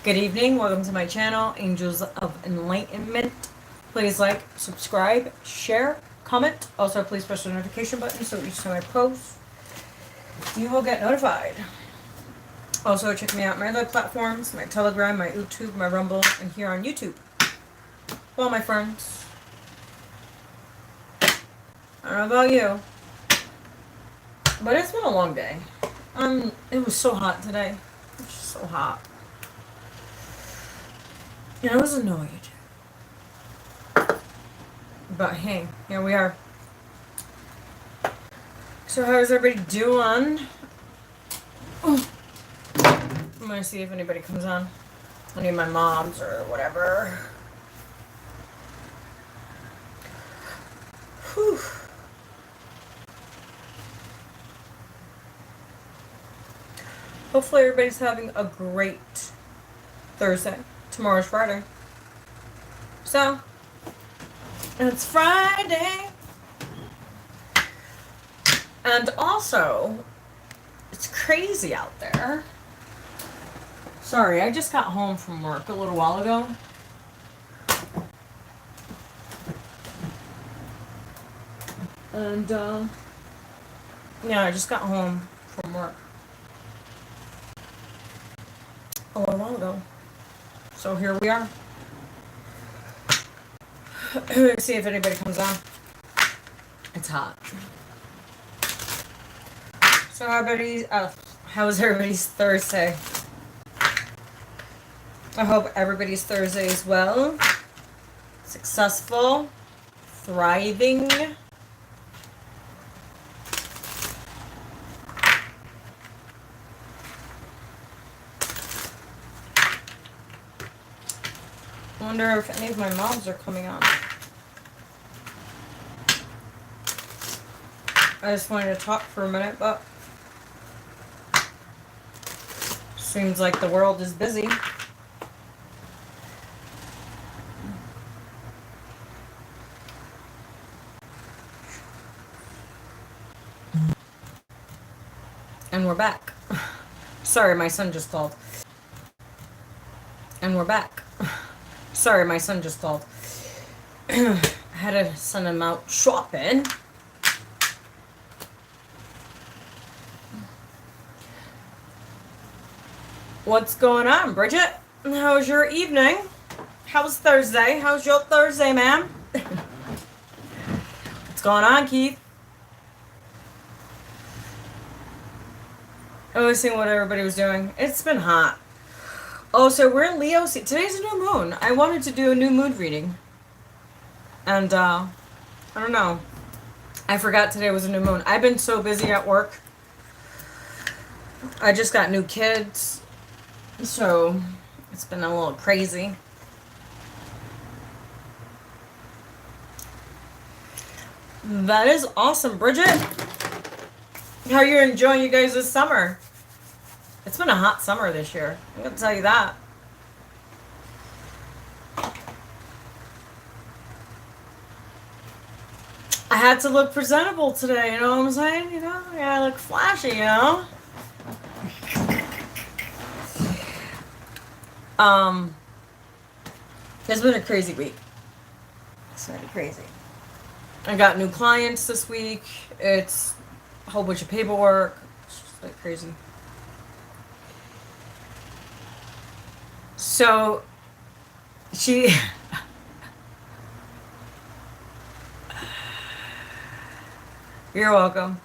Good evening, welcome to my channel, Angels of Enlightenment. Please like, subscribe, share, comment. Also, please press the notification button so each time I post, you will get notified. Also, check me out on my other platforms, my Telegram, my YouTube, my Rumble, and here on YouTube. Well, my friends, I don't know about you, but it's been a long day. It was so hot today. It's just so hot. And I was annoyed. But hey, here we are. So how's everybody doing? Oh. I'm gonna see if anybody comes on. Any of my moms or whatever. Whew. Hopefully everybody's having a great Thursday. Tomorrow's Friday. So, it's Friday. And also, it's crazy out there. Sorry, I just got home from work a little while ago. And, yeah, I just got home from work a little while ago. So here we are. Let's see if anybody comes on. It's hot. So how's everybody's Thursday? I hope everybody's Thursday is well, successful, thriving. I wonder if any of my moms are coming on. I just wanted to talk for a minute, but seems like the world is busy. And we're back. Sorry, my son just called. And we're back. Sorry, my son just called. I had to send him out shopping. What's going on, Bridget? How's your evening? How's Thursday? How's your Thursday, ma'am? What's going on, Keith? I was seeing what everybody was doing. It's been hot. Oh, so we're in Leo. Today's a new moon. I wanted to do a new mood reading. And, I don't know. I forgot today was a new moon. I've been so busy at work. I just got new kids. So, it's been a little crazy. That is awesome, Bridget. How are you enjoying you guys this summer? It's been a hot summer this year. I'm going to tell you that. I had to look presentable today, you know what I'm saying? You know, I gotta look flashy, you know? It's been a crazy week. It's been crazy. I got new clients this week. It's a whole bunch of paperwork. It's just like crazy. So, you're welcome.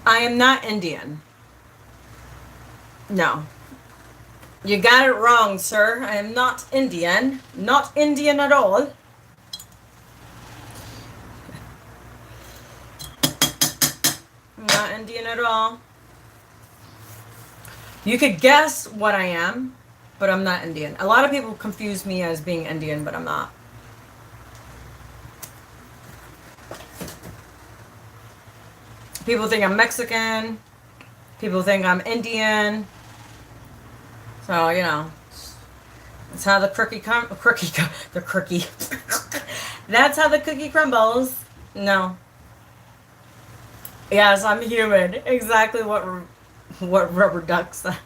I am not Indian. No. You got it wrong, sir. I am not Indian. Not Indian at all. I'm not Indian at all. You could guess what I am, but I'm not Indian. A lot of people confuse me as being Indian, but I'm not. People think I'm Mexican. People think I'm Indian. So, you know, that's how the that's how the cookie crumbles. No. Yes, I'm human. Exactly what rubber duck said.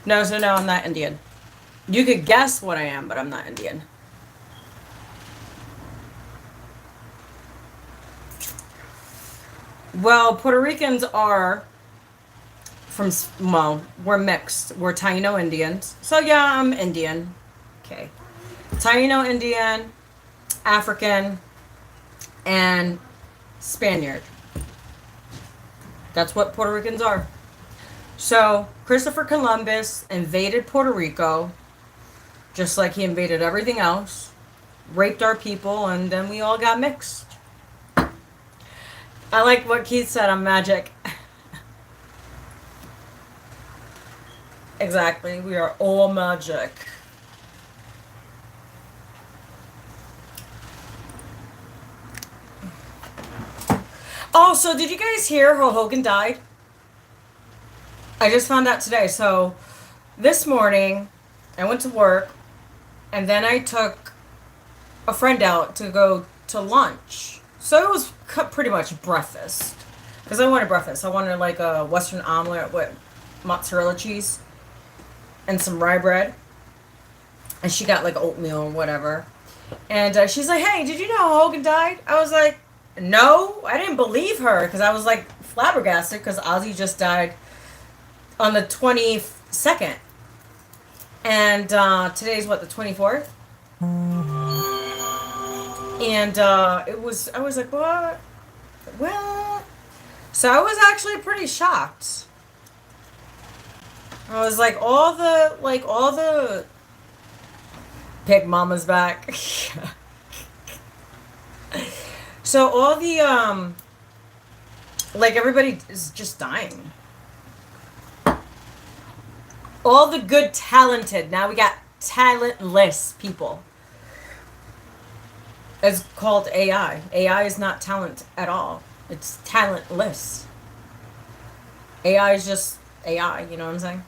No, so no, I'm not Indian. You could guess what I am, but I'm not Indian. Well, Puerto Ricans are from, well, we're mixed. We're Taino Indians. So yeah, I'm Indian. Okay. Taino Indian, African, and Spaniard. That's what Puerto Ricans are. So Christopher Columbus invaded Puerto Rico, just like he invaded everything else, raped our people, and then we all got mixed. I like what Keith said on Magick. Exactly, we are all magic. Oh, so did you guys hear how Hogan died? I just found out today. So this morning, I went to work, and then I took a friend out to go to lunch. So it was pretty much breakfast. Because I wanted breakfast. I wanted like a Western omelet with mozzarella cheese and some rye bread. And she got like oatmeal or whatever. And she's like, hey, did you know Hogan died? I was like, no, I didn't believe her. Because I was like flabbergasted because Ozzy just died on the 22nd. And today's what, the 24th? And I was like, what? Well, so I was actually pretty shocked. I was like, all the Pig Mama's back. So all the like everybody is just dying. All the good talented. Now we got talentless people. It's called AI. AI is not talent at all. It's talentless. AI is just AI, you know what I'm saying?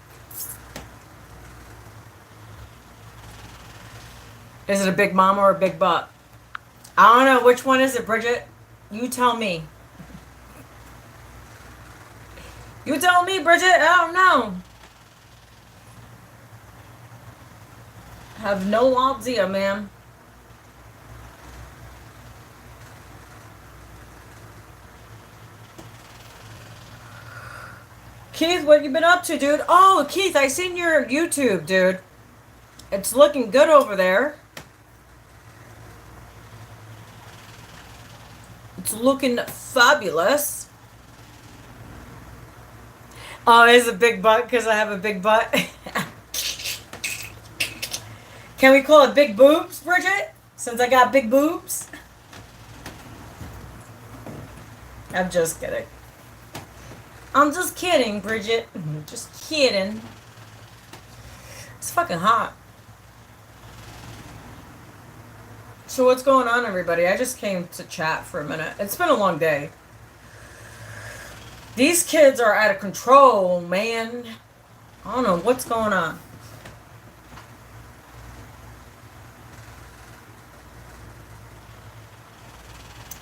Is it a big mama or a big butt? I don't know. Which one is it, Bridget? You tell me. You tell me, Bridget. I don't know. Have no idea, ma'am. Keith, what you been up to, dude? Oh, Keith, I seen your YouTube, dude. It's looking good over there. It's looking fabulous. Oh, it's a big butt because I have a big butt. Can we call it big boobs, Bridget? Since I got big boobs? I'm just kidding. I'm just kidding, Bridget. Just kidding. It's fucking hot. So what's going on, everybody? I just came to chat for a minute. It's been a long day. These kids are out of control, man. I don't know what's going on.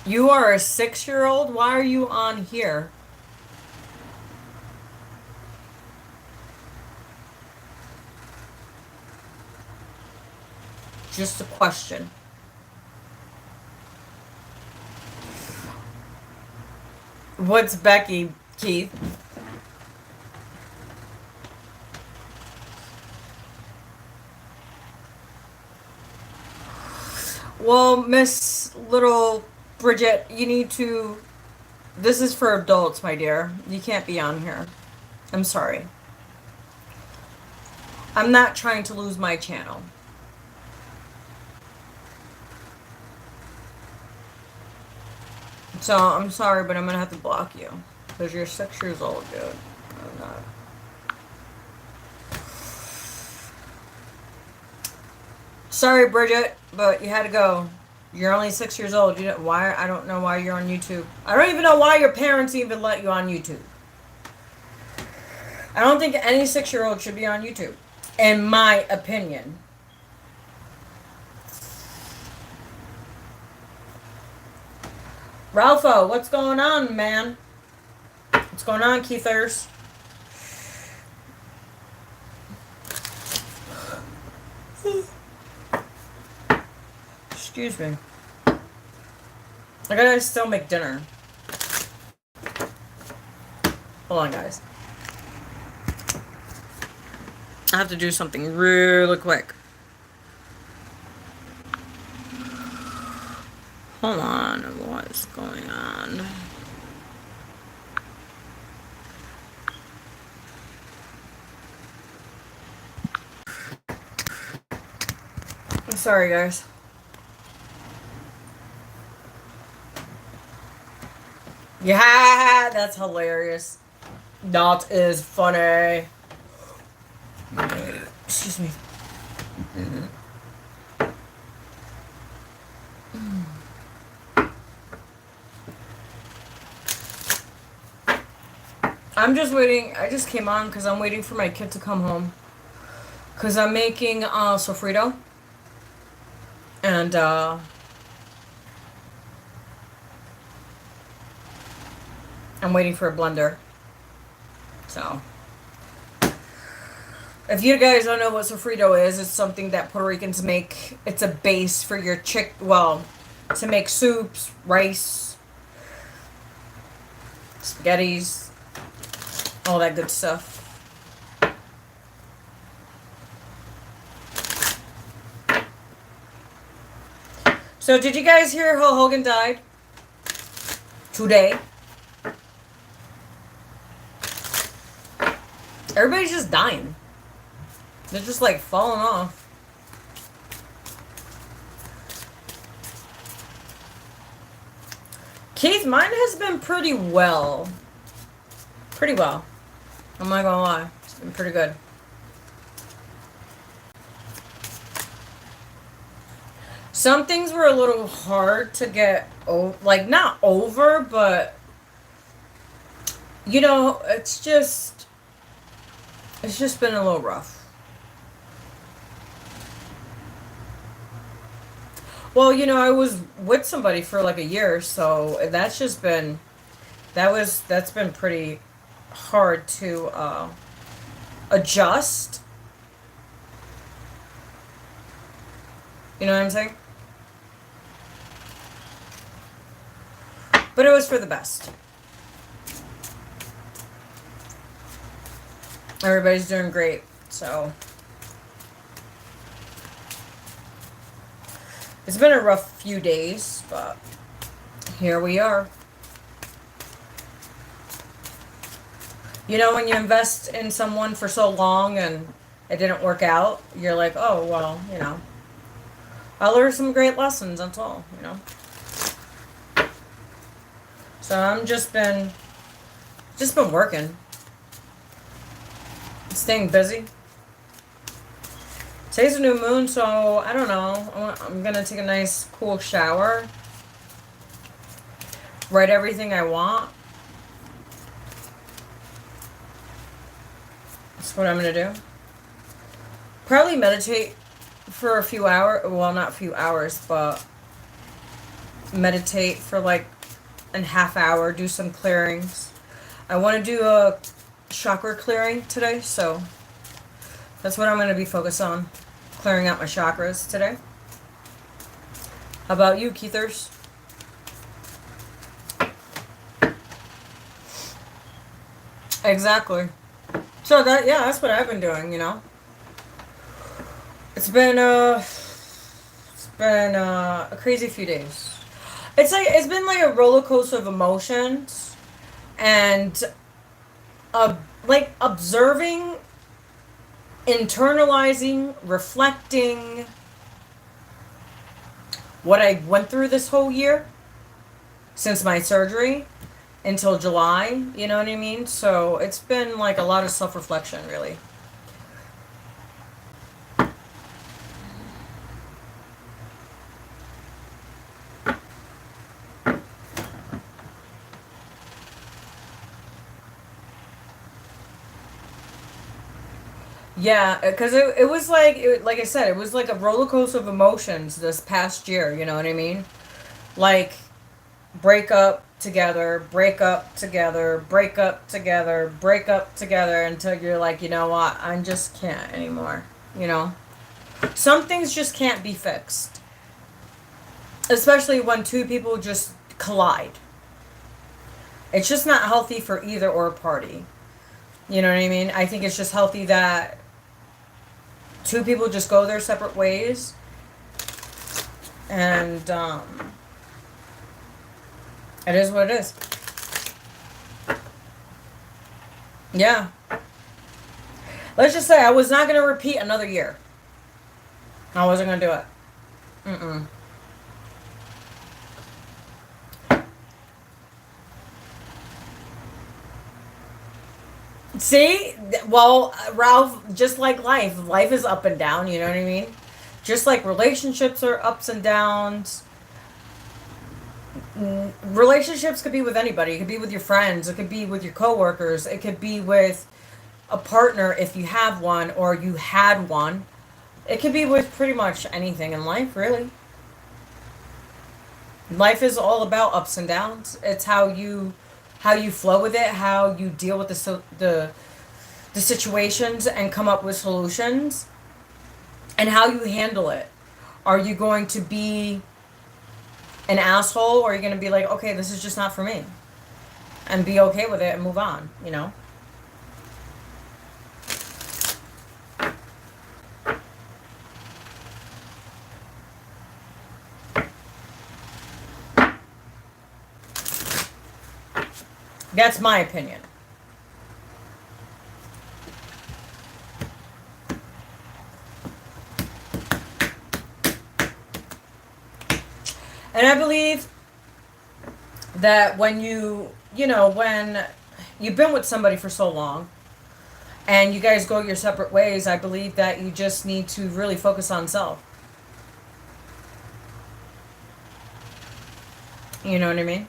You are a 6-year-old? Why are you on here? Just a question. What's Becky, Keith? Well, Miss Little Bridget, you need to... This is for adults, my dear. You can't be on here. I'm sorry. I'm not trying to lose my channel. So, I'm sorry, but I'm gonna have to block you. Because you're 6 years old, dude. I'm not. Sorry, Bridget, but you had to go. You're only 6 years old. You know why? I don't know why you're on YouTube. I don't even know why your parents even let you on YouTube. I don't think any 6-year-old should be on YouTube, in my opinion. Ralpho, what's going on, man? What's going on, Keithers? Excuse me. I gotta still make dinner. Hold on, guys. I have to do something really quick. Hold on, what's going on? I'm sorry, guys. Yeah, that's hilarious. That is funny. Excuse me. I'm just waiting. I just came on because I'm waiting for my kid to come home. Because I'm making sofrito. And I'm waiting for a blender. So, if you guys don't know what sofrito is, it's something that Puerto Ricans make. It's a base for your to make soups, rice, spaghettis, all that good stuff. So, did you guys hear how Hogan died? Today. Everybody's just dying. They're just like falling off. Keith, mine has been pretty well. Pretty well. I'm not gonna lie. It's been pretty good. Some things were a little hard to get, like, not over, but, you know, it's just been a little rough. Well, you know, I was with somebody for like a year, so that's been pretty hard to adjust. You know what I'm saying? But it was for the best. Everybody's doing great, so it's been a rough few days, but here we are. You know, when you invest in someone for so long and it didn't work out, you're like, oh, well, you know, I learned some great lessons, that's all, you know. So I'm just been working. Staying busy. Today's a new moon, so I don't know. I'm gonna take a nice cool shower. Write everything I want. That's what I'm gonna do. Probably meditate for a few hours. Well, not a few hours, but meditate for like a half hour. Do some clearings. I want to do a chakra clearing today, so that's what I'm going to be focused on. Clearing out my chakras today. How about you, Keithers? Exactly. So that's what I've been doing, you know. It's been a crazy few days. It's been like a roller coaster of emotions and like observing, internalizing, reflecting what I went through this whole year since my surgery until July, you know what I mean? So it's been like a lot of self-reflection, really. Yeah, because it was like I said, it was like a roller coaster of emotions this past year, you know what I mean? Like, break up together, break up together, break up together, break up together until you're like, you know what, I just can't anymore. You know? Some things just can't be fixed. Especially when two people just collide. It's just not healthy for either or party. You know what I mean? I think it's just healthy that two people just go their separate ways. And it is what it is. Yeah. Let's just say I was not going to repeat another year. I wasn't going to do it. See? Well, Ralph, just like life is up and down, you know what I mean? Just like relationships are ups and downs. Relationships could be with anybody. It could be with your friends. It could be with your coworkers. It could be with a partner if you have one or you had one. It could be with pretty much anything in life, really. Life is all about ups and downs. It's how you flow with it, how you deal with the situations and come up with solutions, and how you handle it. Are you going to be an asshole, or are you going to be like, okay, this is just not for me, and be okay with it and move on, you know? That's my opinion. And I believe that when when you've been with somebody for so long and you guys go your separate ways, I believe that you just need to really focus on self. You know what I mean?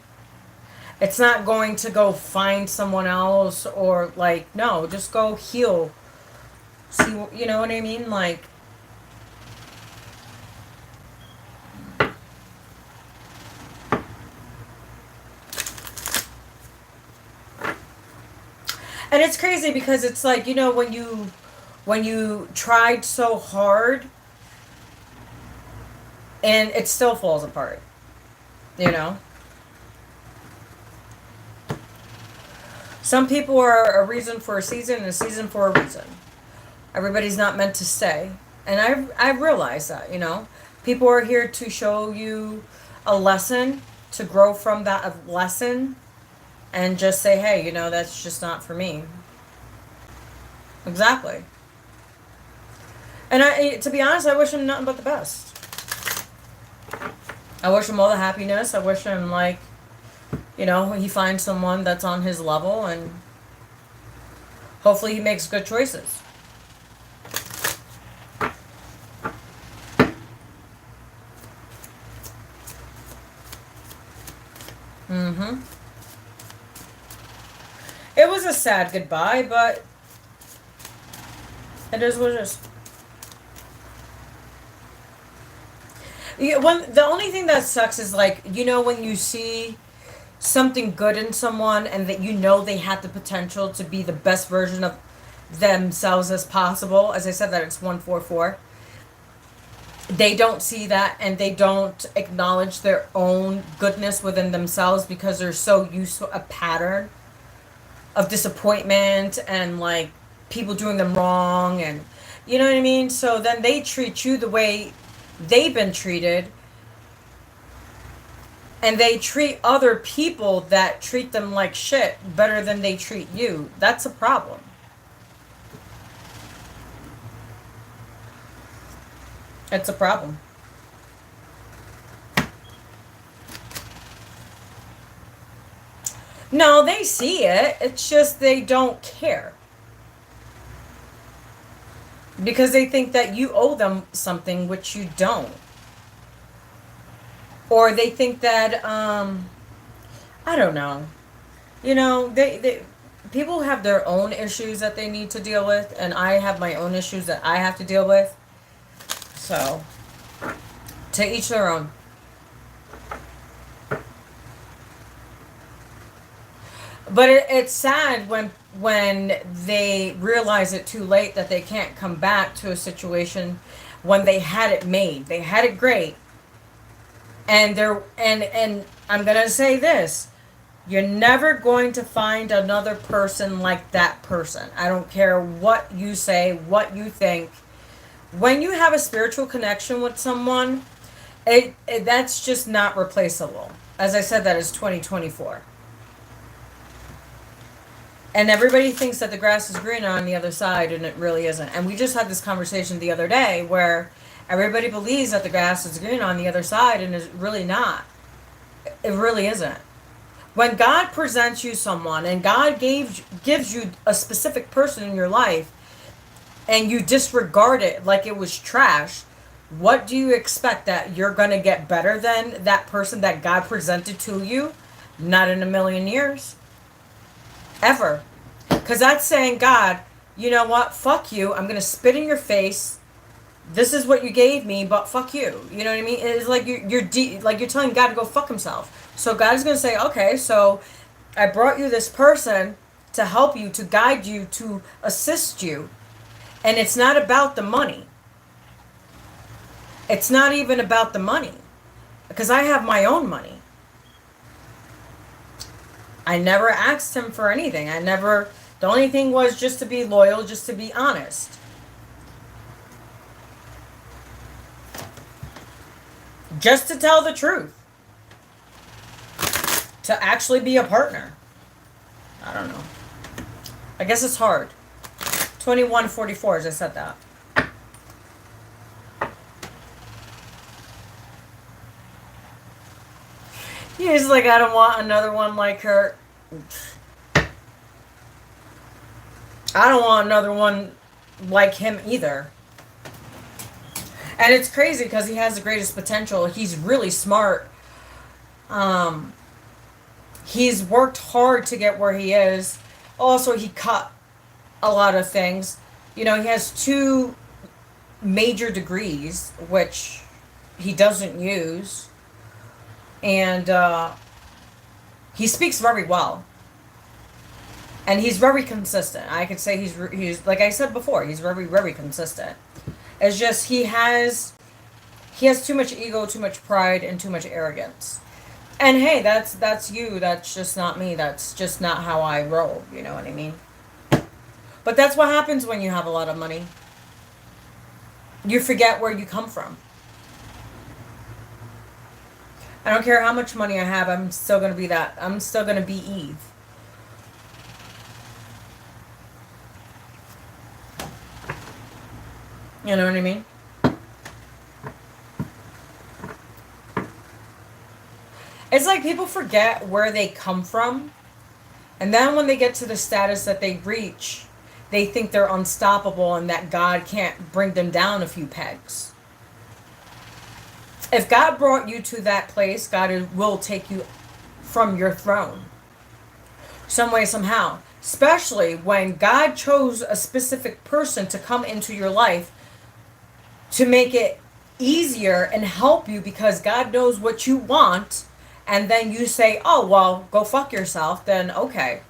It's not going to go find someone else or like, no, just go heal. See, you know what I mean? Like, and it's crazy because it's like, when you tried so hard and it still falls apart, you know? Some people are a reason for a season and a season for a reason. Everybody's not meant to stay. And I've realized that, you know. People are here to show you a lesson, to grow from that lesson, and just say, hey, you know, that's just not for me. Exactly. And to be honest, I wish him nothing but the best. I wish him all the happiness. I wish him, like, you know, he finds someone that's on his level, and hopefully he makes good choices. It was a sad goodbye, but it is what it is. The only thing that sucks is, like, you know, when you see something good in someone and that you know they had the potential to be the best version of themselves as possible. As I said, that it's 144. They don't see that, and they don't acknowledge their own goodness within themselves because they're so used to a pattern of disappointment and, like, people doing them wrong, and you know what I mean? So then they treat you the way they've been treated, and they treat other people that treat them like shit better than they treat you. That's a problem. It's a problem. No, they see it. It's just they don't care. Because they think that you owe them something, which you don't. Or they think that, I don't know. You know, they people have their own issues that they need to deal with, and I have my own issues that I have to deal with. So, to each their own. But it's sad when they realize it too late that they can't come back to a situation when they had it made. They had it great. And I'm going to say this. You're never going to find another person like that person. I don't care what you say, what you think. When you have a spiritual connection with someone, that's just not replaceable. As I said, that is 2024. And everybody thinks that the grass is greener on the other side, and it really isn't. And we just had this conversation the other day where everybody believes that the grass is greener on the other side, and it's really not. It really isn't. When God presents you someone, and God gives you a specific person in your life, and you disregard it like it was trash, what do you expect, that you're going to get better than that person that God presented to you? Not in a million years. Ever. Because that's saying, God, you know what? Fuck you. I'm going to spit in your face. This is what you gave me, but fuck you. You know what I mean? It's like you're telling God to go fuck himself. So God is going to say, okay, so I brought you this person to help you, to guide you, to assist you. And it's not about the money. It's not even about the money. Because I have my own money. I never asked him for anything. The only thing was just to be loyal, just to be honest. Just to tell the truth. To actually be a partner. I don't know. I guess it's hard. 2144, as I said that. He's like, I don't want another one like her. I don't want another one like him either. And it's crazy because he has the greatest potential. He's really smart. He's worked hard to get where he is. Also, he cut a lot of things. You know, he has 2 major degrees, which he doesn't use. And he speaks very well. And he's very consistent. I could say he's like I said before, he's very, very consistent. It's just he has too much ego, too much pride, and too much arrogance. And hey, that's you. That's just not me. That's just not how I roll. You know what I mean? But that's what happens when you have a lot of money. You forget where you come from. I don't care how much money I have. I'm still going to be that. I'm still going to be Eve. You know what I mean? It's like people forget where they come from. And then when they get to the status that they reach, they think they're unstoppable and that God can't bring them down a few pegs. If God brought you to that place, God will take you from your throne. Some way, somehow. Especially when God chose a specific person to come into your life to make it easier and help you because God knows what you want. And then you say, oh, well, go fuck yourself. Then, okay.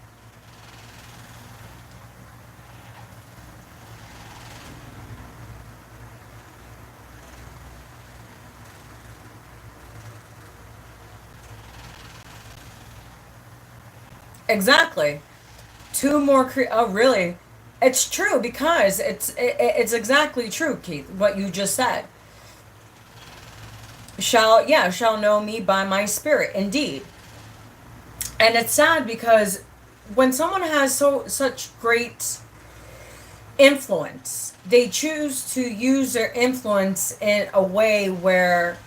Exactly. 2 more oh really? It's true because it's exactly true, Keith, what you just said. Shall know me by my spirit, indeed. And it's sad because when someone has such great influence, they choose to use their influence in a way where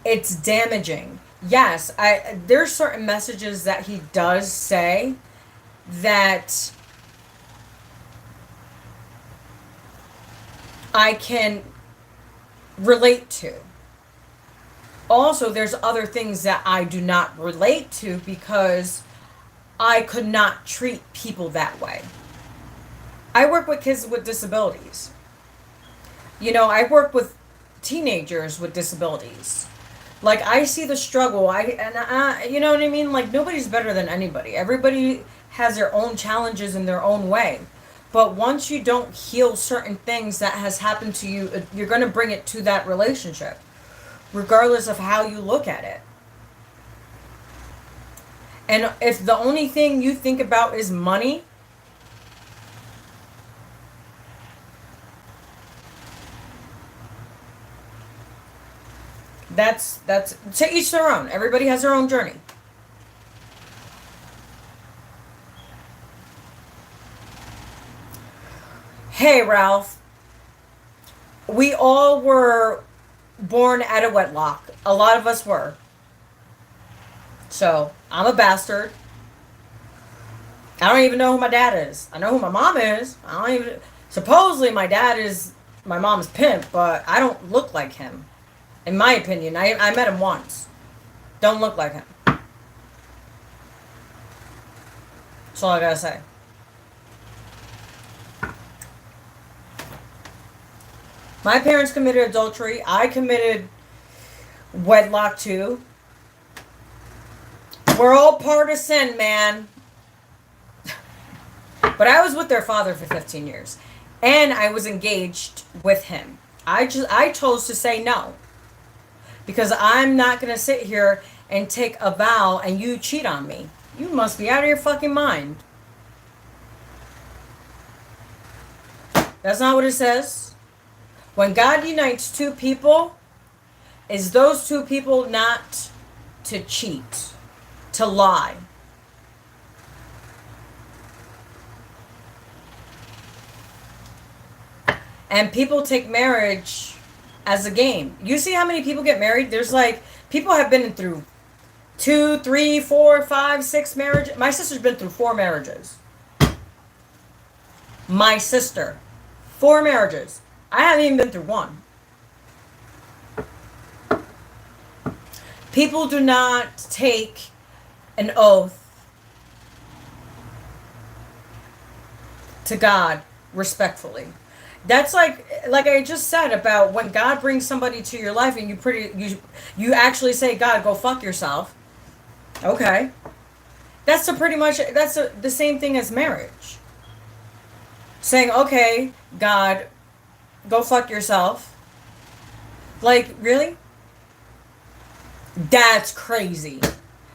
it's damaging. Yes, there's certain messages that he does say that I can relate to. Also, there's other things that I do not relate to because I could not treat people that way. I work with kids with disabilities. You know, I work with teenagers with disabilities. Like, I see the struggle. You know what I mean? Like, nobody's better than anybody. Everybody has their own challenges in their own way. But once you don't heal certain things that has happened to you, you're going to bring it to that relationship, regardless of how you look at it. And if the only thing you think about is money, that's to each their own. Everybody has their own journey. Hey, Ralph. We all were born out of wedlock. A lot of us were. So, I'm a bastard. I don't even know who my dad is. I know who my mom is. I don't even... Supposedly, my dad is my mom's pimp, but I don't look like him. In my opinion. I met him once. Don't look like him. That's all I gotta say. My parents committed adultery. I committed wedlock too. We're all part of sin, man. But I was with their father for 15 years. And I was engaged with him. I chose to say no. Because I'm not going to sit here and take a vow and you cheat on me. You must be out of your fucking mind. That's not what it says. When God unites two people, is those two people not to cheat, to lie. And people take marriage as a game. You see how many people get married? There's like, people have been through 2, 3, 4, 5, 6 marriages. My sister's been through 4 marriages. My sister. 4 marriages. I haven't even been through 1. People do not take an oath to God respectfully. That's like I just said about when God brings somebody to your life and you actually say, God, go fuck yourself. Okay. That's the same thing as marriage. Saying, okay, God, go fuck yourself. Like, really? That's crazy.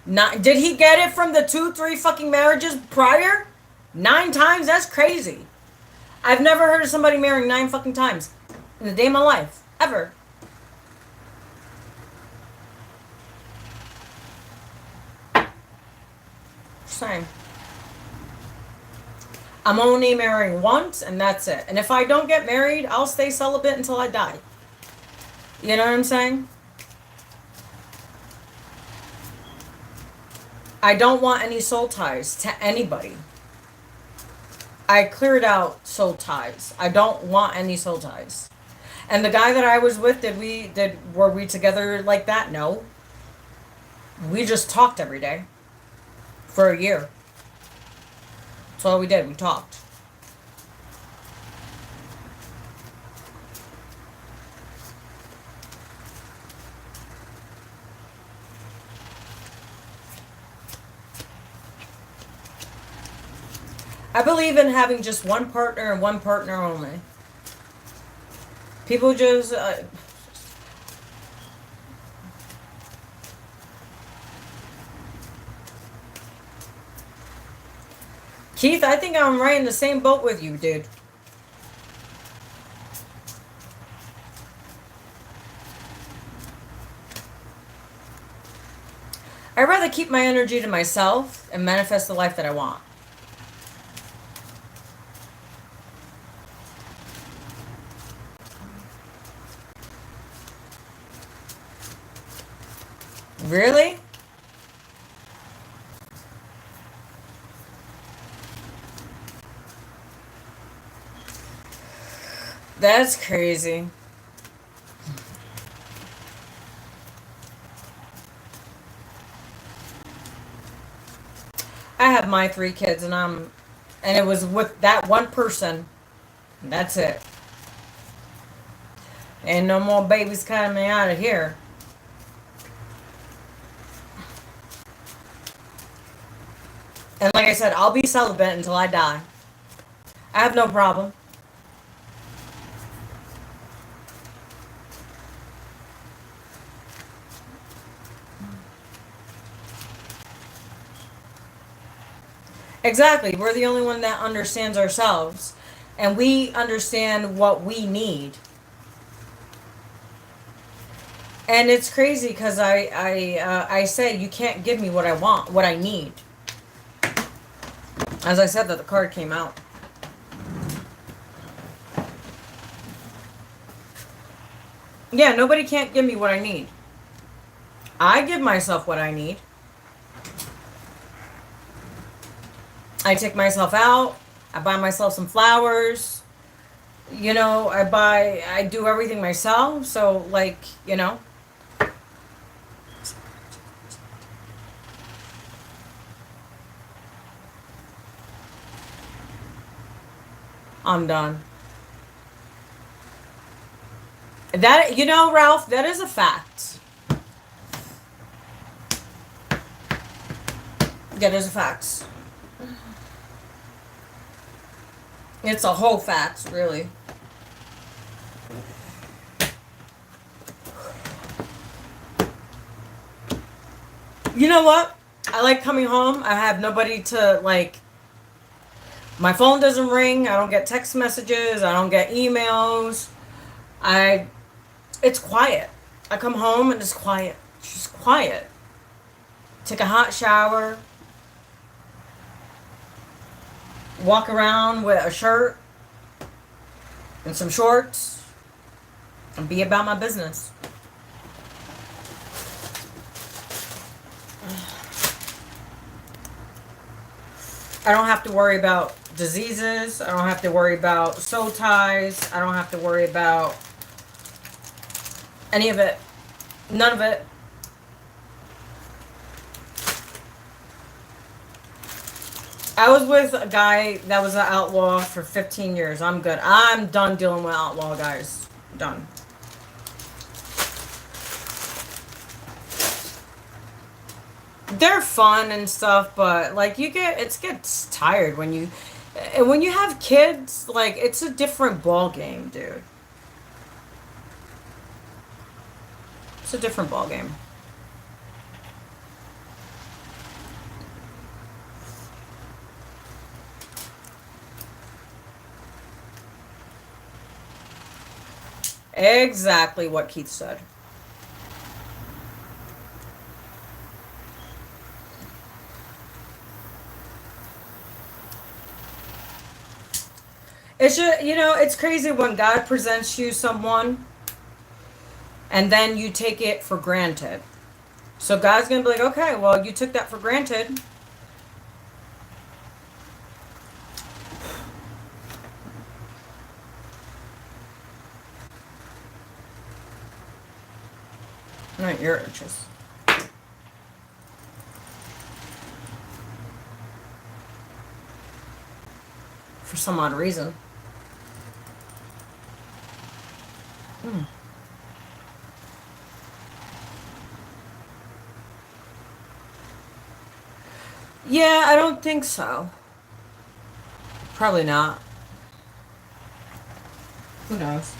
Did he get it from the 2, 3 fucking marriages prior? 9 times? That's crazy. I've never heard of somebody marrying 9 fucking times in the day of my life. Ever. Same. I'm only marrying once and that's it. And if I don't get married, I'll stay celibate until I die. You know what I'm saying? I don't want any soul ties to anybody. I cleared out soul ties. I don't want any soul ties. And the guy that I was with, were we together like that? No. We just talked every day. For a year. That's all we did. We talked. I believe in having just one partner and one partner only. People just... Keith, I think I'm right in the same boat with you, dude. I'd rather keep my energy to myself and manifest the life that I want. Really? That's crazy. I have my 3 kids and it was with that one person. That's it. Ain't no more babies coming out of here. And like I said, I'll be celibate until I die. I have no problem. Exactly. We're the only one that understands ourselves. And we understand what we need. And it's crazy because I say you can't give me what I want, what I need. As I said, that the card came out. Yeah, nobody can't give me what I need. I give myself what I need. I take myself out. I buy myself some flowers. You know, I do everything myself. So, like, you know. I'm done. That, you know, Ralph, that is a fact. That is a fact. It's a whole fact, really. You know what? I like coming home. I have nobody to, like, my phone doesn't ring. I don't get text messages. I don't get emails. It's quiet. I come home and it's quiet. It's just quiet. Take a hot shower. Walk around with a shirt and some shorts and be about my business. I don't have to worry about diseases. I don't have to worry about soul ties. I don't have to worry about any of it. None of it. I was with a guy that was an outlaw for 15 years. I'm good. I'm done dealing with outlaw guys. Done. They're fun and stuff, but like it gets tired when you have kids. Like, it's a different ball game, dude. It's a different ball game. Exactly what Keith said. It's just, you know, it's crazy when God presents you someone and then you take it for granted. So God's going to be like, okay, well, you took that for granted. Not your itches. For some odd reason. Yeah, I don't think so. Probably not. Who knows?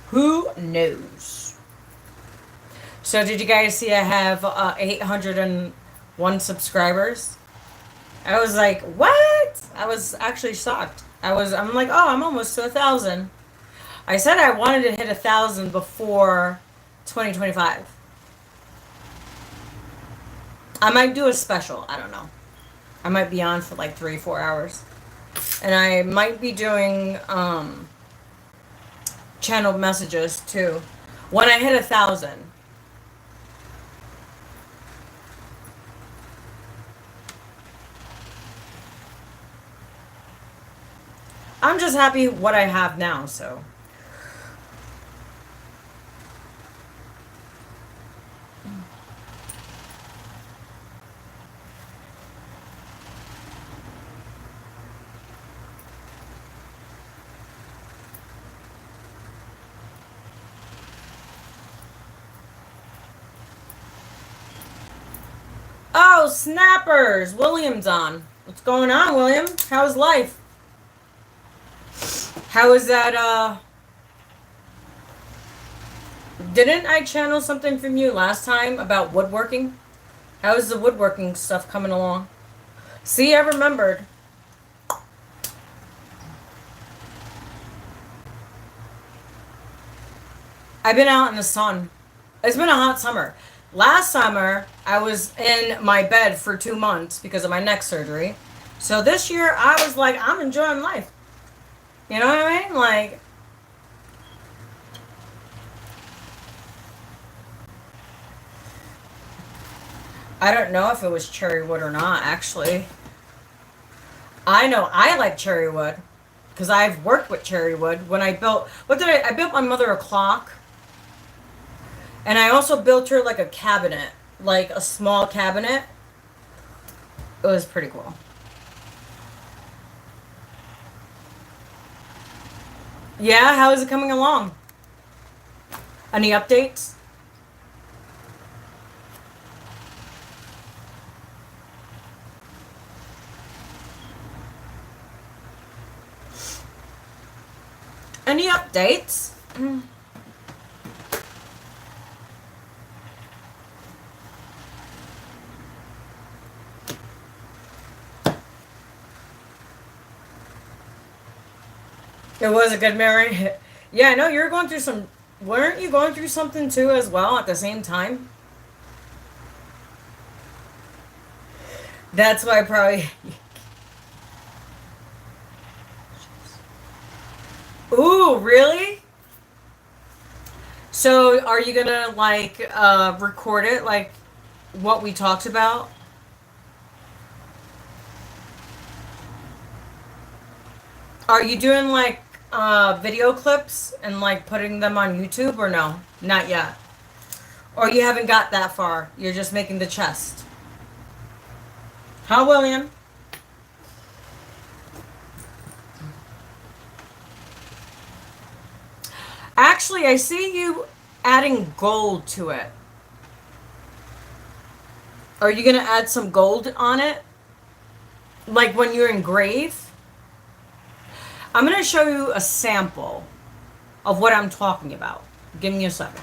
Who knows? So did you guys see I have 801 subscribers? I was like, what? I was actually shocked. I'm like, oh, I'm almost to 1,000. I said I wanted to hit 1,000 before 2025. I might do a special. I don't know. I might be on for like 3-4 hours. And I might be doing channeled messages too. When I hit 1,000. I'm just happy what I have now, so. snappers! William's on. What's going on, William? How's life? How is that, Didn't I channel something from you last time about woodworking? How is the woodworking stuff coming along? See, I remembered. I've been out in the sun. It's been a hot summer. Last summer, I was in my bed for 2 months because of my neck surgery. So this year, I was like, I'm enjoying life. You know what I mean? Like, I don't know if it was cherry wood or not, actually. I know I like cherry wood because I've worked with cherry wood. When I built, I built my mother a clock. And I also built her like a cabinet, like a small cabinet. It was pretty cool. Yeah, how is it coming along? Any updates? Any updates? It was a good memory. Yeah, I know you're going through some... Weren't you going through something too as well at the same time? That's why I probably... Ooh, really? So, are you gonna, like, record it, like, what we talked about? Are you doing, like, video clips and, like, putting them on YouTube, or no? Not yet. Or you haven't got that far. You're just making the chest. Huh, William? Actually, I see you adding gold to it. Are you going to add some gold on it? Like when you engrave? I'm going to show you a sample of what I'm talking about. Give me a second.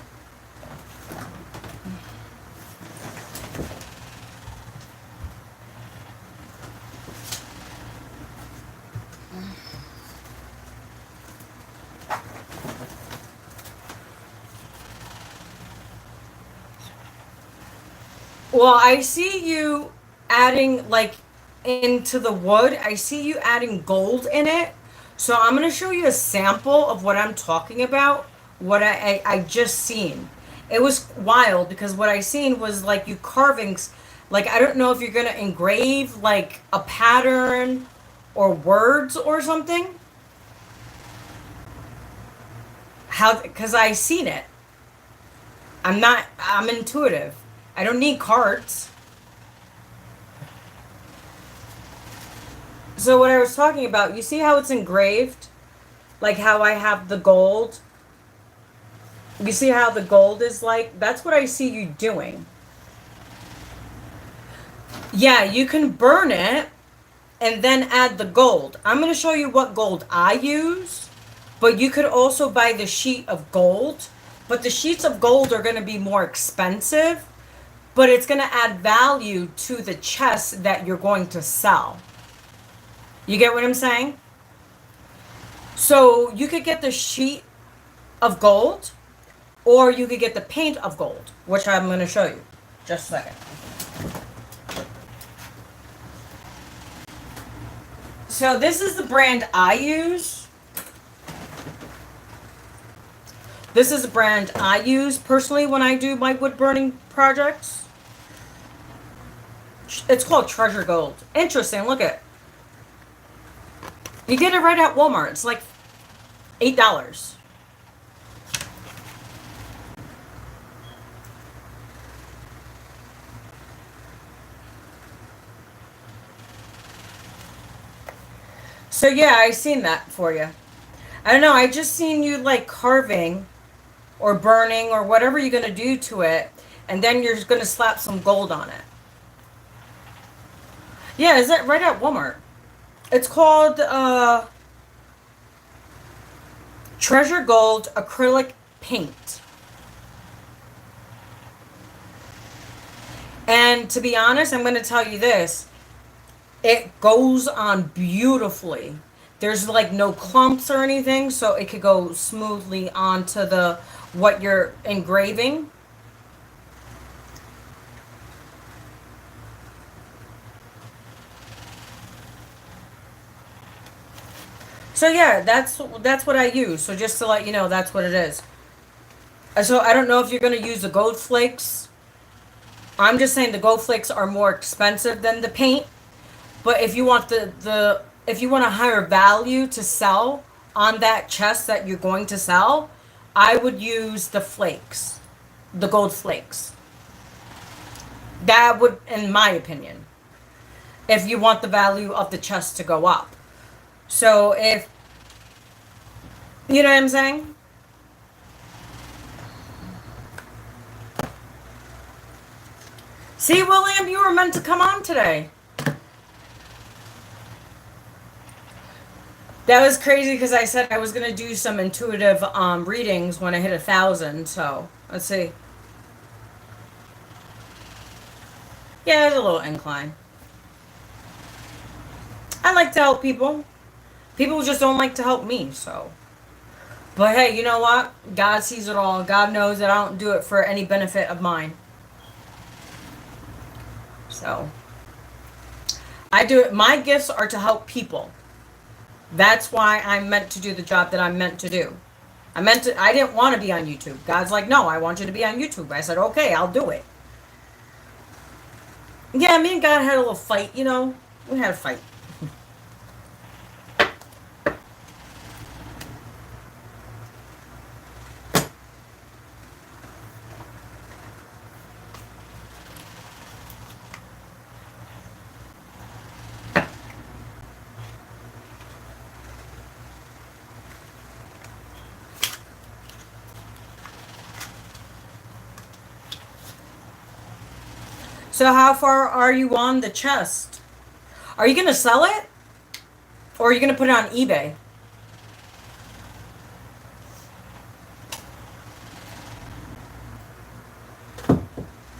Well, I see you adding, like, into the wood. I see you adding gold in it. So I'm going to show you a sample of what I'm talking about. What I just seen. It was wild because what I seen was, like, you carvings. Like, I don't know if you're going to engrave, like, a pattern or words or something. Because I seen it. I'm intuitive. I don't need cards. So what I was talking about, you see how it's engraved? Like how I have the gold? You see how the gold is like? That's what I see you doing. Yeah, you can burn it and then add the gold. I'm going to show you what gold I use, but you could also buy the sheet of gold. But the sheets of gold are going to be more expensive. But it's going to add value to the chest that you're going to sell. You get what I'm saying? So you could get the sheet of gold, or you could get the paint of gold, which I'm going to show you. Just a second. So this is the brand I use. This is the brand I use personally when I do my wood burning projects. It's called Treasure Gold. Interesting, look at it. You get it right at Walmart. It's like $8. So yeah, I seen that for you. I don't know, I just seen you like carving or burning or whatever you're going to do to it, and then you're going to slap some gold on it. Yeah, is it right at Walmart? It's called Treasure Gold Acrylic Paint. And to be honest, I'm going to tell you this. It goes on beautifully. There's like no clumps or anything, so it could go smoothly onto the what you're engraving. So yeah, that's what I use. So just to let you know, that's what it is. So I don't know if you're gonna use the gold flakes. I'm just saying the gold flakes are more expensive than the paint. But if you want the if you want a higher value to sell on that chest that you're going to sell, I would use the flakes, the gold flakes. That would, in my opinion, if you want the value of the chest to go up. So if you know what I'm saying? See, William, you were meant to come on today. That was crazy because I said I was gonna do some intuitive readings when I hit 1,000. So let's see. Yeah, there's a little incline. I like to help people. People just don't like to help me. So, but hey, you know what? God sees it all. God knows that I don't do it for any benefit of mine. So I do it. My gifts are to help people. That's why I'm meant to do the job that I'm meant to do. I didn't want to be on YouTube. God's like, no, I want you to be on YouTube. I said, okay, I'll do it. Yeah, me and God had a little fight, you know. We had a fight. So how far are you on the chest? Are you going to sell it? Or are you going to put it on eBay?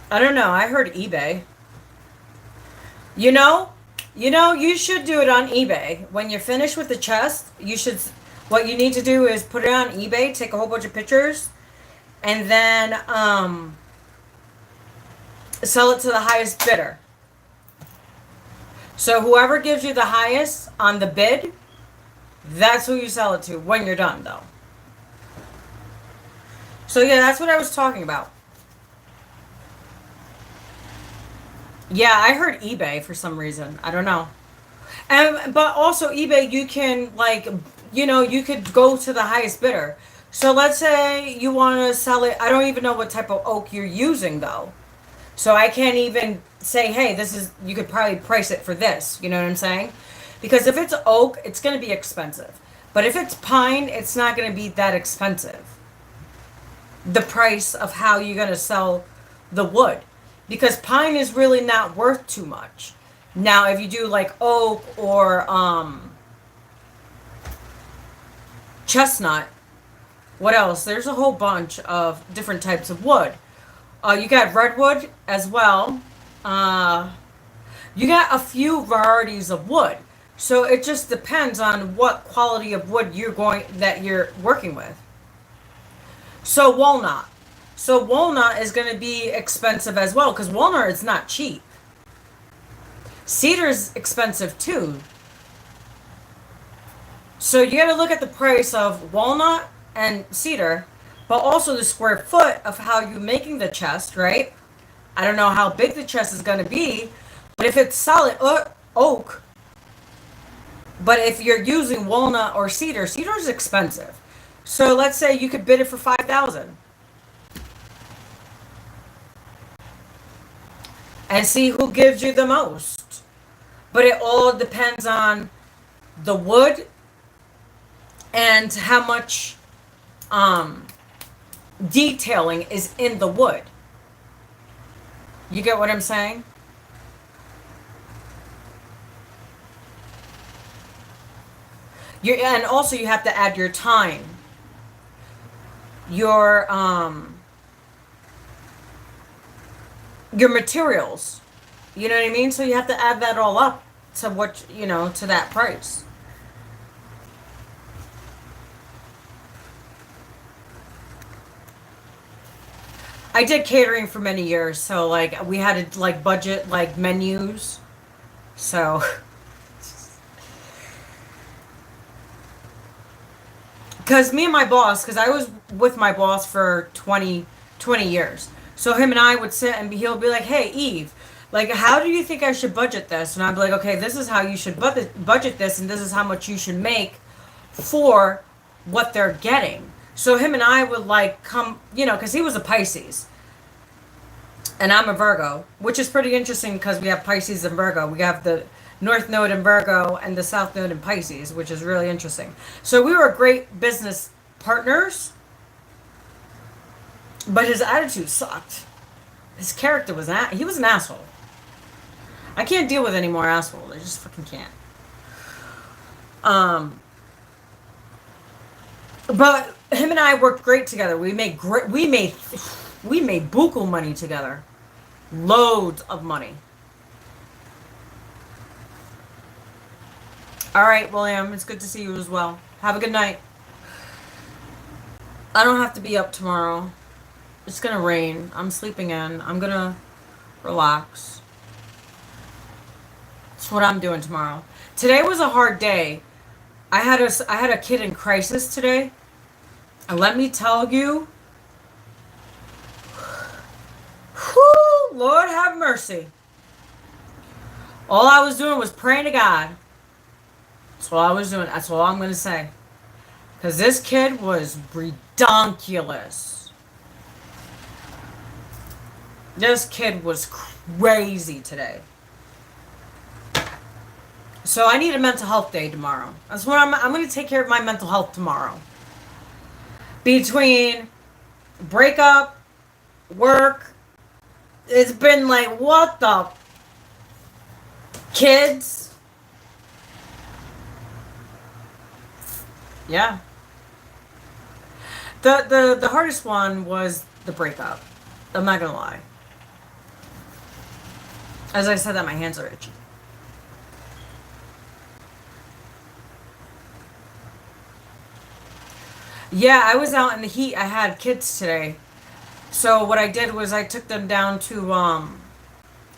I don't know. I heard eBay. You know, you should do it on eBay. When you're finished with the chest, what you need to do is put it on eBay, take a whole bunch of pictures, and then sell it to the highest bidder. So whoever gives you the highest on the bid, that's who you sell it to when you're done, though. So yeah, that's what I was talking about. Yeah, I heard eBay for some reason. I don't know. But also eBay, you can you could go to the highest bidder. So let's say you want to sell it. I don't even know what type of oak you're using though. So I can't even say, hey, you could probably price it for this. You know what I'm saying? Because if it's oak, it's going to be expensive. But if it's pine, it's not going to be that expensive. The price of how you're going to sell the wood. Because pine is really not worth too much. Now, if you do like oak or chestnut, what else? There's a whole bunch of different types of wood. You got redwood as well. You got a few varieties of wood. So it just depends on what quality of wood that you're working with. So walnut. So walnut is going to be expensive as well because walnut is not cheap. Cedar is expensive too. So you got to look at the price of walnut and cedar, but also the square foot of how you're making the chest, right? I don't know how big the chest is going to be, but if it's solid oak, but if you're using walnut or cedar is expensive. So let's say you could bid it for $5,000. And see who gives you the most. But it all depends on the wood and how much detailing is in the wood. You get what I'm saying? And also you have to add your time, your materials. You know what I mean? So you have to add that all up to what, to that price. I did catering for many years, so like we had to like budget like menus. So because me and my boss, because I was with my boss for 20 years. So him and I would sit and he'll be like, hey, Eve, like, how do you think I should budget this? And I'd be like, okay, this is how you should budget this, and this is how much you should make for what they're getting. So him and I would like come, because he was a Pisces and I'm a Virgo, which is pretty interesting because we have Pisces and Virgo. We have the North Node in Virgo and the South Node in Pisces, which is really interesting. So we were great business partners, but his attitude sucked. His character was he was an asshole. I can't deal with any more assholes. I just fucking can't. But him and I worked great together. We made buku money together. Loads of money. All right, William, it's good to see you as well. Have a good night. I don't have to be up tomorrow. It's gonna rain. I'm sleeping in. I'm gonna relax. That's what I'm doing tomorrow. Today was a hard day. I had a kid in crisis today. And let me tell you, whew, Lord have mercy. All I was doing was praying to God. That's all I was doing. That's all I'm going to say. Because this kid was redonkulous. This kid was crazy today. So I need a mental health day tomorrow. That's what I'm going to take care of my mental health tomorrow. Between breakup, work, it's been like, what the kids? Yeah. The hardest one was the breakup. I'm not gonna lie. As I said that, my hands are itchy. Yeah, I was out in the heat. I had kids today. So what I did was I took them down to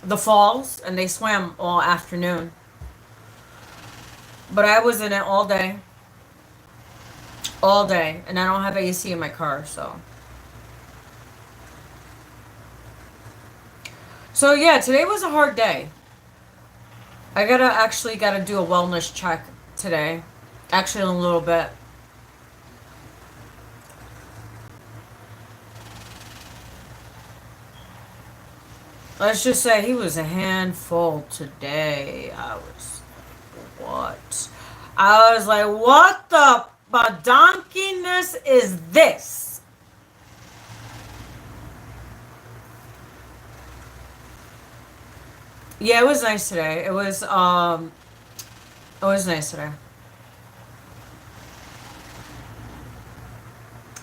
the falls and they swam all afternoon. But I was in it all day. All day. And I don't have AC in my car, so. So yeah, today was a hard day. I gotta do a wellness check today. Actually, in a little bit. Let's just say he was a handful today. I was like, what the badonkiness is this? Yeah, it was nice today. It was nice today.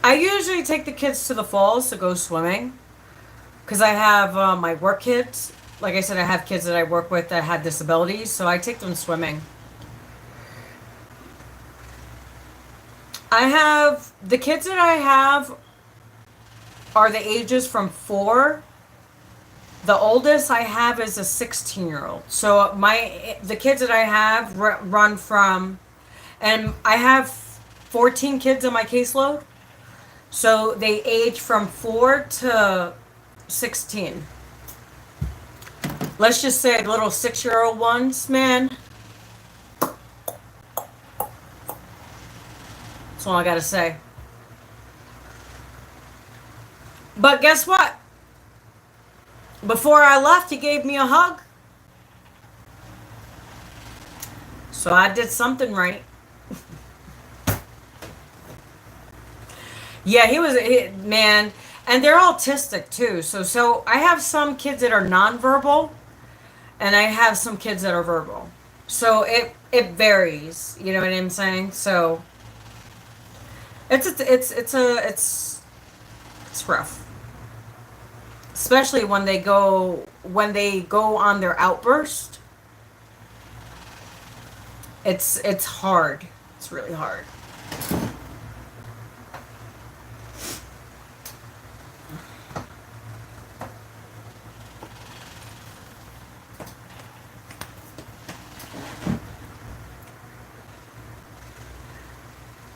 I usually take the kids to the falls to go swimming. Because I have my work kids. Like I said, I have kids that I work with that had disabilities, so I take them swimming. The kids that I have are the ages from 4. The oldest I have is a 16-year-old. So the kids that I have run from, and I have 14 kids on my caseload. So they age from 4 to 16. Let's just say the little 6-year-old ones, man. That's all I gotta say. But guess what? Before I left, he gave me a hug. So I did something right. Yeah, man. And they're autistic too. So I have some kids that are nonverbal, and I have some kids that are verbal. So it varies, you know what I'm saying? So it's rough. Especially when they go on their outburst. It's hard. It's really hard.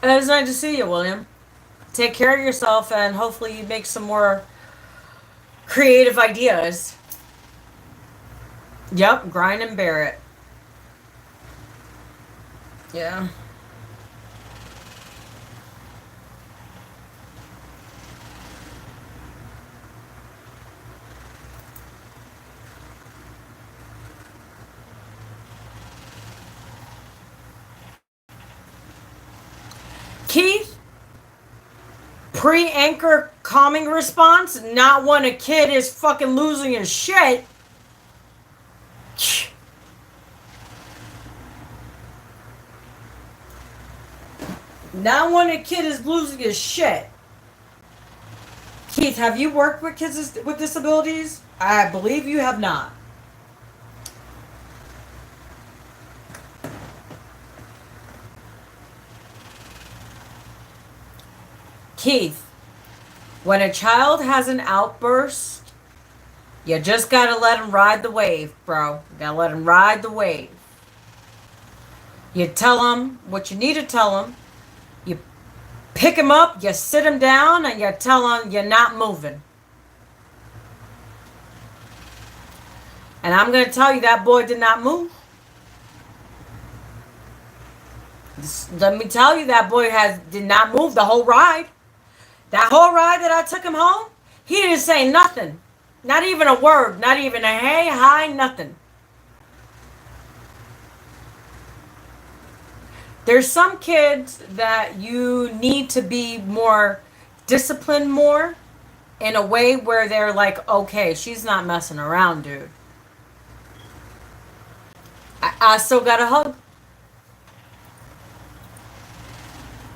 It's nice to see you, William. Take care of yourself, and hopefully you make some more creative ideas. Yep, grind and bear it. Yeah. Keith, pre-anchor calming response, not when a kid is fucking losing his shit. Not when a kid is losing his shit. Keith, have you worked with kids with disabilities? I believe you have not. Keith, when a child has an outburst, you just gotta let him ride the wave, bro. You gotta let him ride the wave. You tell him what you need to tell him. You pick him up, you sit him down, and you tell him you're not moving. And I'm gonna tell you that boy did not move. Let me tell you, that boy did not move the whole ride. That whole ride that I took him home, he didn't say nothing. Not even a word. Not even a hey, hi, nothing. There's some kids that you need to be more disciplined more in a way where they're like, okay, she's not messing around, dude. I still got a hug.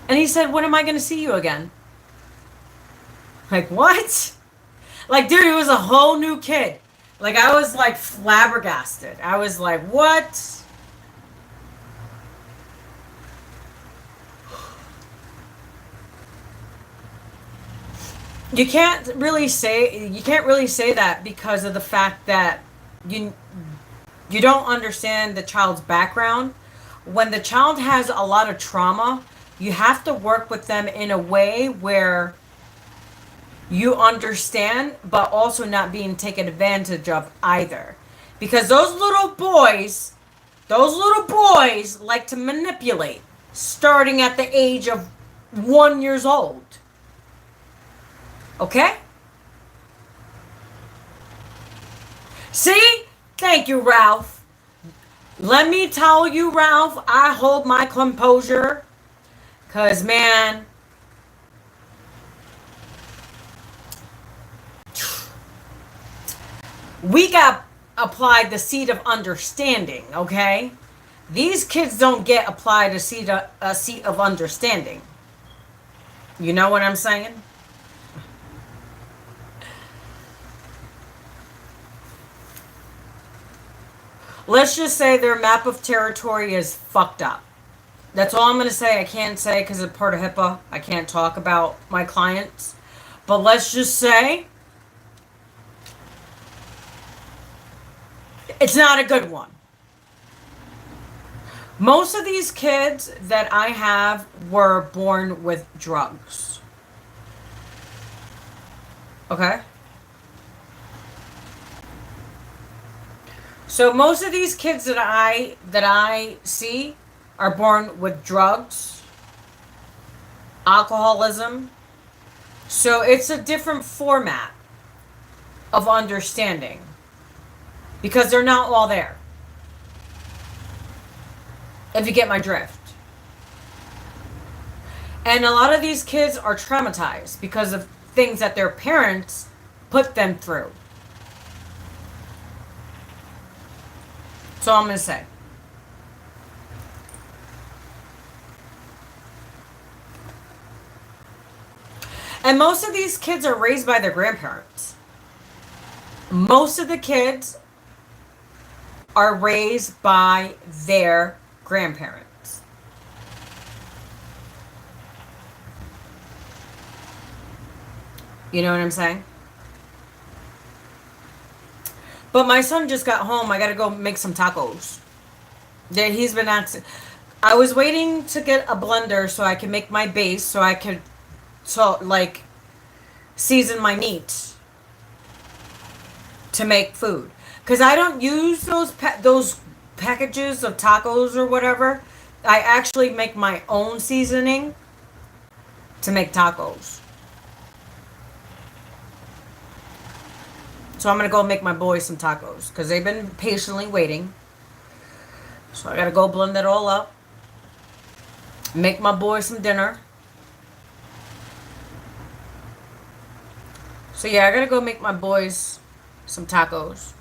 And he said, when am I going to see you again? Like, what? Like, dude, it was a whole new kid. Like, I was, like, flabbergasted. I was like, what? You can't really say that because of the fact that you don't understand the child's background. When the child has a lot of trauma, you have to work with them in a way where you understand, but also not being taken advantage of either. Because those little boys like to manipulate, starting at the age of 1 year old. Okay? See? Thank you, Ralph. Let me tell you, Ralph, I hold my composure. Because, man, we got applied the seed of understanding, okay? These kids don't get applied a seed of understanding. You know what I'm saying? Let's just say their map of territory is fucked up. That's all I'm going to say. I can't say because it's part of HIPAA. I can't talk about my clients. But let's just say it's not a good one. Most of these kids that I have were born with drugs. Okay? So most of these kids that I see are born with drugs, alcoholism. So it's a different format of understanding because they're not all there. If you get my drift. And a lot of these kids are traumatized because of things that their parents put them through. That's all I'm going to say. And most of these kids are raised by their grandparents. Most of the kids are raised by their grandparents. You know what I'm saying? But my son just got home. I gotta go make some tacos. Yeah, he's been asking. I was waiting to get a blender so I could make my base, so I could, like, season my meat to make food. Because I don't use those packages of tacos or whatever. I actually make my own seasoning to make tacos. So I'm going to go make my boys some tacos. Because they've been patiently waiting. So I got to go blend it all up. Make my boys some dinner. So yeah, I got to go make my boys some tacos.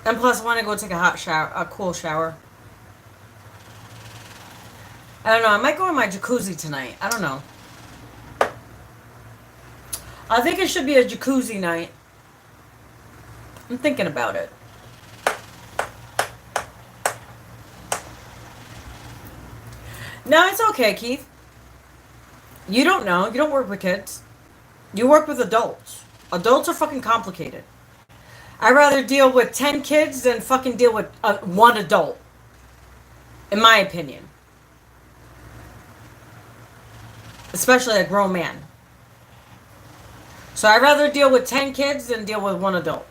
And plus, I want to go take a hot shower, a cool shower. I don't know. I might go in my jacuzzi tonight. I don't know. I think it should be a jacuzzi night. I'm thinking about it. No, it's okay, Keith. You don't know. You don't work with kids. You work with adults. Adults are fucking complicated. I'd rather deal with 10 kids than fucking deal with one adult. In my opinion. Especially a grown man. So I'd rather deal with 10 kids than deal with one adult.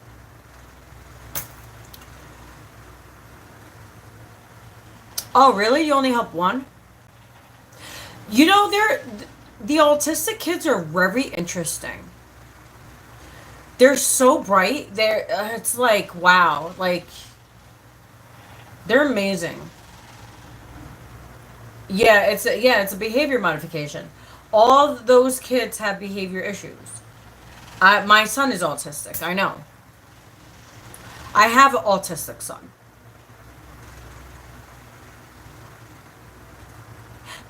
Oh, really? You only help one? You know, the autistic kids are very interesting. They're so bright. It's like, wow. Like, they're amazing. Yeah, it's a behavior modification. All those kids have behavior issues. My son is autistic. I know. I have an autistic son.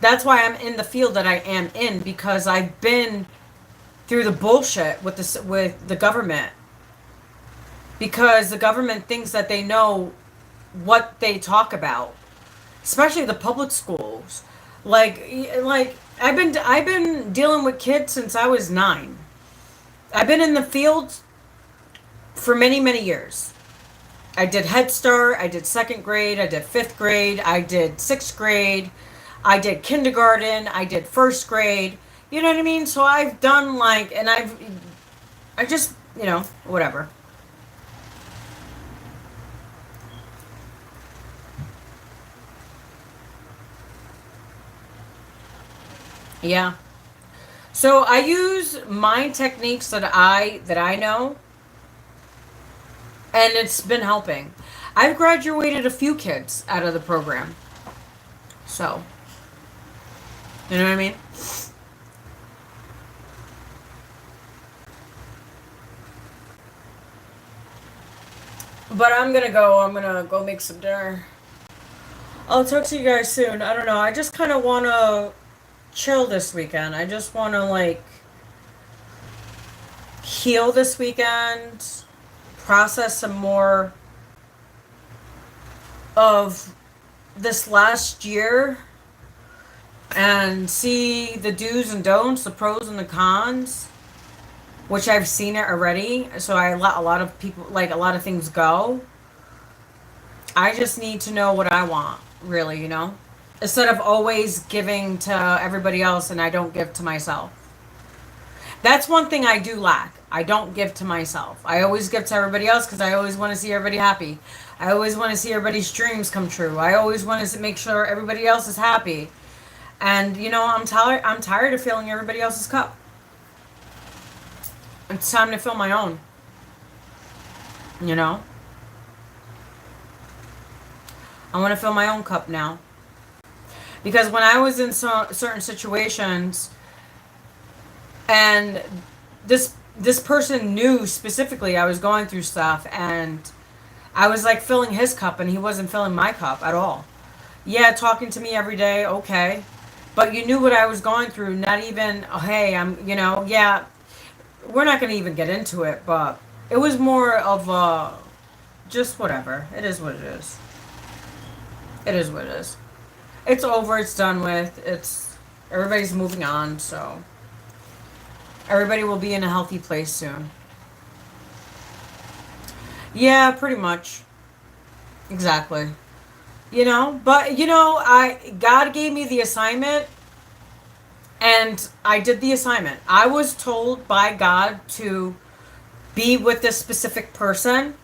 That's why I'm in the field that I am in, because I've been through the bullshit with the government, because the government thinks that they know what they talk about, especially the public schools. Like I've been dealing with kids since I was 9. I've been in the field for many years. I did Head Start, I did 2nd grade, I did 5th grade, I did 6th grade, I did kindergarten, I did 1st grade. You know what I mean? So I've done and I just, whatever. Yeah. So I use mind techniques that I know, and it's been helping. I've graduated a few kids out of the program. So, you know what I mean? But I'm gonna go make some dinner. I'll talk to you guys soon. I don't know. I just kind of want to chill this weekend. I just want to, heal this weekend. Process some more of this last year. And see the do's and don'ts, the pros and the cons. Which I've seen it already, so I let a lot of people, a lot of things go. I just need to know what I want, really, Instead of always giving to everybody else and I don't give to myself. That's one thing I do lack. I don't give to myself. I always give to everybody else because I always want to see everybody happy. I always want to see everybody's dreams come true. I always want to make sure everybody else is happy. And, I'm tired of filling everybody else's cup. It's time to fill my own. I want to fill my own cup now. Because when I was in certain situations, and this person knew specifically I was going through stuff, and I was like filling his cup and he wasn't filling my cup at all. Yeah, talking to me every day, okay. But you knew what I was going through, not even, oh, hey, yeah, we're not going to even get into it, but it was more of just whatever. It is what it is. It is what it is. It's over, it's done with, everybody's moving on, so everybody will be in a healthy place soon. Yeah, pretty much. Exactly. But God gave me the assignment, and I did the assignment. I was told by God to be with this specific person,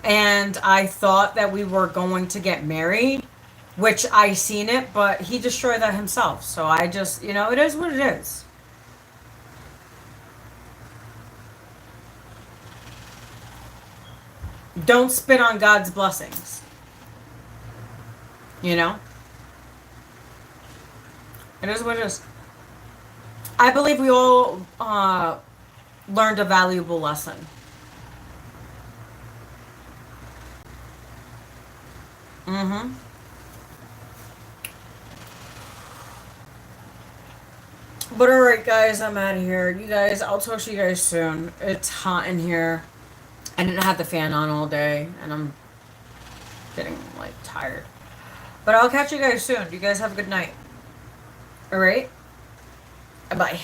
and I thought that we were going to get married, which I seen it, but he destroyed that himself. So I just, it is what it is. Don't spit on God's blessings. It is what it is. I believe we all learned a valuable lesson. Mm-hmm. But alright, guys, I'm out of here. You guys, I'll talk to you guys soon. It's hot in here. I didn't have the fan on all day, and I'm getting, like, tired. But I'll catch you guys soon. You guys have a good night. Alright? Bye.